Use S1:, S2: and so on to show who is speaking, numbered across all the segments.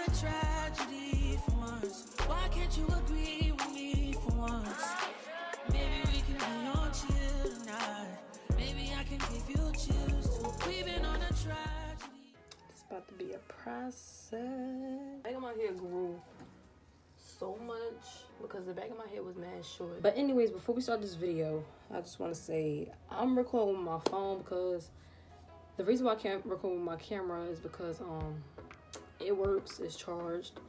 S1: a tragedy for once. Why can't you agree with me for once? Maybe we can be on chill tonight. Maybe I can give you chills too. We've been on a tragedy.
S2: It's about to be a process. Back of my hair grew so much because the back of my head was mad short. But anyways, before we start this video, I just want to say I'm recording with my phone because the reason why I can't record with my camera is because it works, it's charged.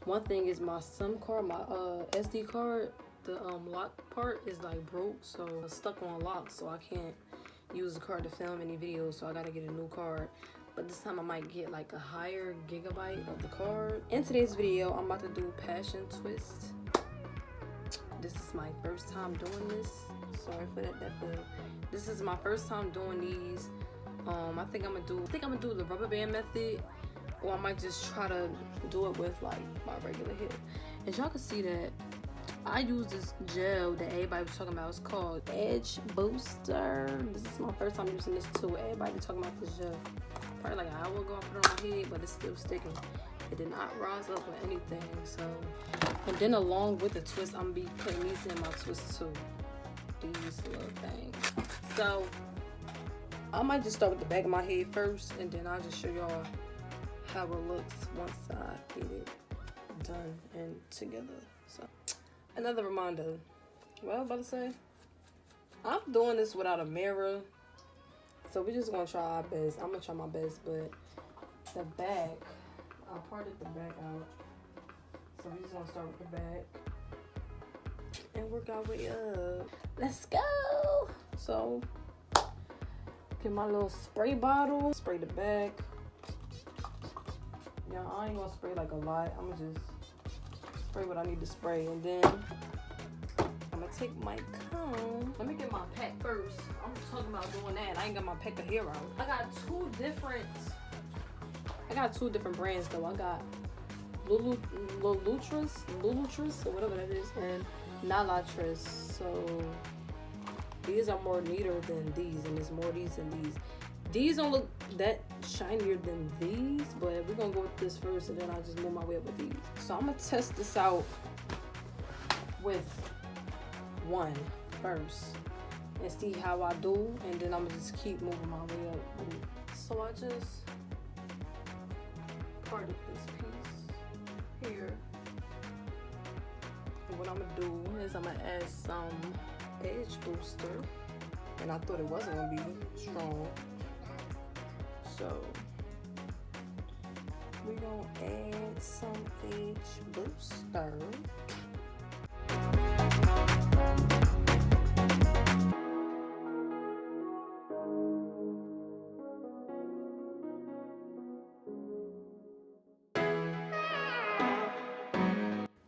S2: One thing is my SIM card, my SD card, the lock part is like broke, so it's stuck on lock, so I can't use the card to film any videos, so I gotta get a new card. But this time I might get like a higher gigabyte of the card. In today's video, I'm about to do passion twist. This is my first time doing this. Sorry for that feel. This is my first time doing these. I think I'm gonna do the rubber band method, or I might just try to do it with like my regular hair. As y'all can see that I use this gel that everybody was talking about. It's called Edge Booster. This is my first time using this too. Everybody was talking about this gel. Probably like an hour ago I put it on my head, but it's still sticking. It did not rise up or anything. So, and then along with the twist, I'm gonna be putting these in my twist too. These little things. So I might just start with the back of my head first, and then I'll just show y'all how it looks once I get it done and together. So another reminder, what I was about to say, I'm doing this without a mirror, so we're just gonna try our best. I'm gonna try my best, but the back, I parted the back out, so we're just gonna start with the back and work our way up. Let's go. So get my little spray bottle, spray the back. Yeah, I ain't gonna spray like a lot. I'm gonna just spray what I need to spray, and then I'm gonna take my comb. Let me get my pack first. I'm talking about doing that. I ain't got my pack of hair out. I got two different brands though. I got Lulutris or whatever that is, and Nalatris. So these are more neater than these, and there's more these than these. These don't look that shinier than these, but we're gonna go with this first, and then I'll just move my way up with these. So I'm gonna test this out with one first and see how I do, and then I'm gonna just keep moving my way up. So I just parted this piece here, and what I'm gonna do is I'm gonna add some edge booster, and I thought it wasn't gonna be strong, so we're gonna add some edge booster.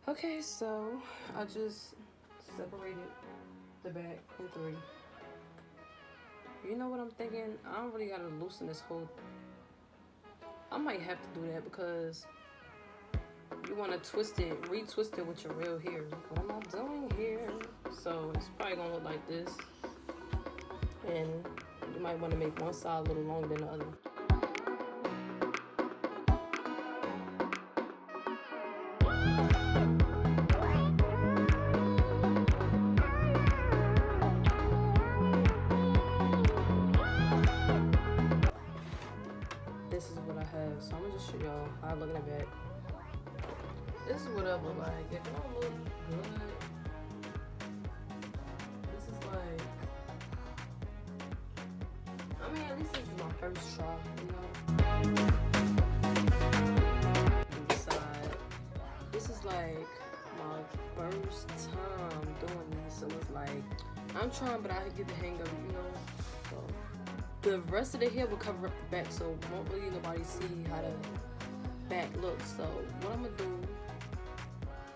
S2: Okay, so I just separated the back in three. You know what I'm thinking? I don't really gotta loosen this whole. I might have to do that because you want to twist it, retwist it with your real hair. What am I doing here? So it's probably gonna look like this, and you might want to make one side a little longer than the other. This is what I have, so I'm gonna just show y'all how I look in the back. This is what I look like. If it don't look good, this is like, I mean, at least this is my first try, you know. Inside, this is like my first time doing this, so it's like I'm trying, but I get the hang of it, you know. So the rest of the hair will cover up the back, so won't really nobody see how the back looks. So what I'm gonna do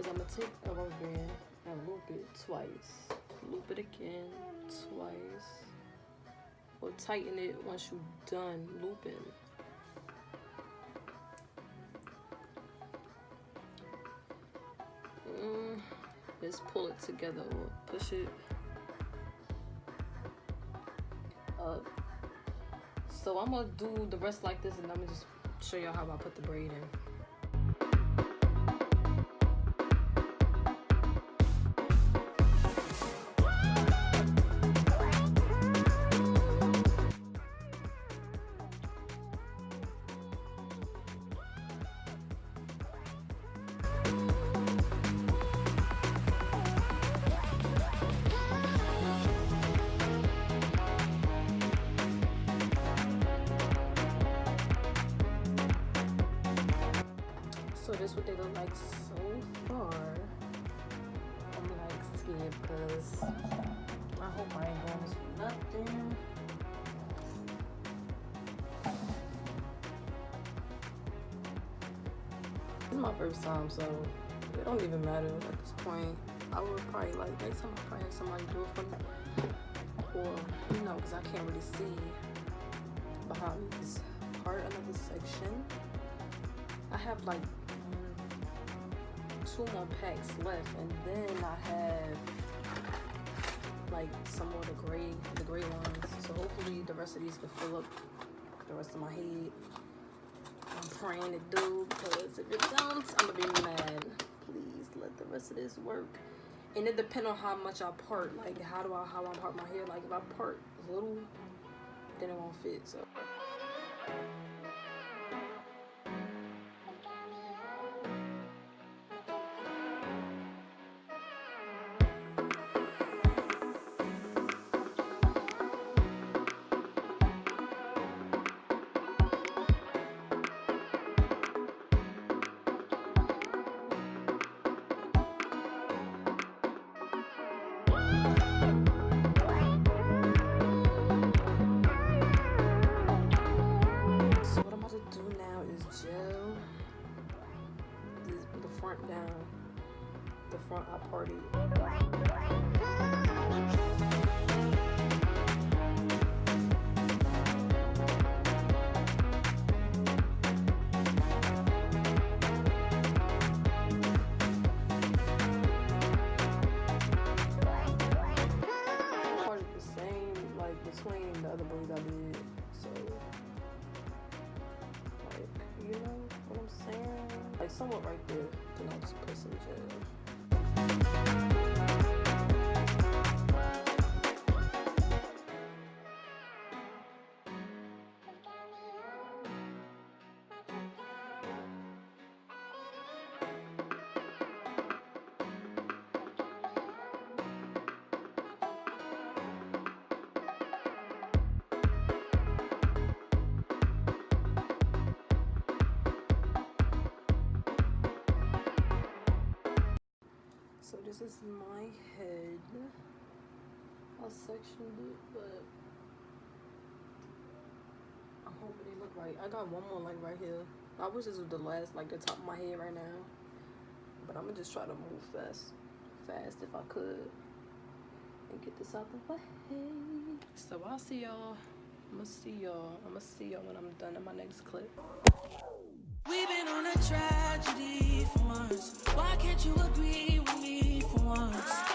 S2: is I'm gonna take a rubber band and loop it twice, loop it again twice, or tighten it once you're done looping. Let's pull it together or push it up. So I'm gonna do the rest like this, and I'm gonna just show y'all how I put the braid in. So this is what they look like so far. I'm like scared because I hope I ain't doing this for nothing. This is my first time, so it don't even matter at this point. I would probably like next time I'll probably have somebody do it for me. Or, you know, because I can't really see behind this part, another section. I have like 2 more packs left, and then I have like some more the gray ones. So hopefully the rest of these can fill up the rest of my head. I'm praying it do, because if it don't, I'm gonna be mad. Please let the rest of this work. And it depends on how much I part. Like how I part my hair. Like if I part little, then it won't fit. So. Down the front, I party. Party the same, like between the other boys I did. So, like, you know what I'm saying? Like somewhat right there. Then I'll just put some gel. So this is my head. I sectioned it, but I'm hoping they look right. I got one more like right here. I wish this was the last, like the top of my head right now. But I'm gonna just try to move fast if I could, and get this out the way. So I'll see y'all. I'm gonna see y'all when I'm done in my next clip.
S1: We've been on a tragedy for months. Why can't you agree with me for once?